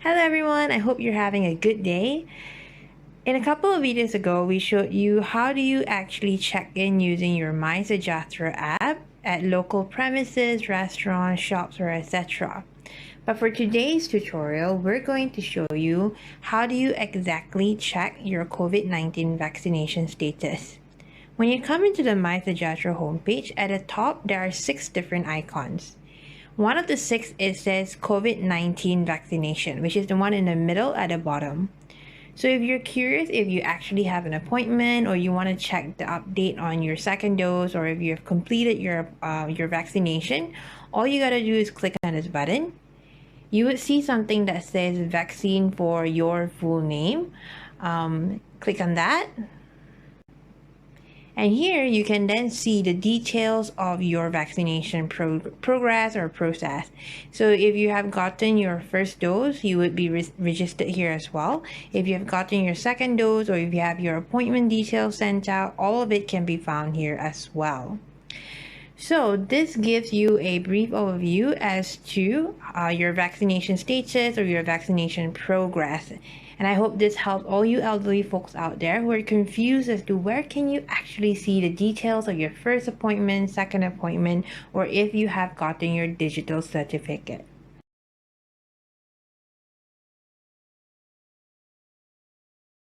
Hello everyone, I hope you're having a good day. In a couple of videos ago, we showed you how do you actually check in using your MySejahtera app at local premises, restaurants, shops, or etc. But for today's tutorial, we're going to show you how do you exactly check your COVID-19 vaccination status. When you come into the MySejahtera homepage, at the top there are 6 different icons. One of the 6 it says COVID-19 vaccination, which is the one in the middle at the bottom. So if you're curious if you actually have an appointment or you want to check the update on your second dose, or if you have completed your vaccination, all you gotta do is click on this button. You would see something that says vaccine for your full name. Click on that. And here you can then see the details of your vaccination progress or process. So if you have gotten your first dose, you would be registered here as well. If you have gotten your second dose, or if you have your appointment details sent out, all of it can be found here as well. So this gives you a brief overview as to your vaccination status or your vaccination progress. And I hope this helps all you elderly folks out there who are confused as to where can you actually see the details of your first appointment, second appointment, or if you have gotten your digital certificate.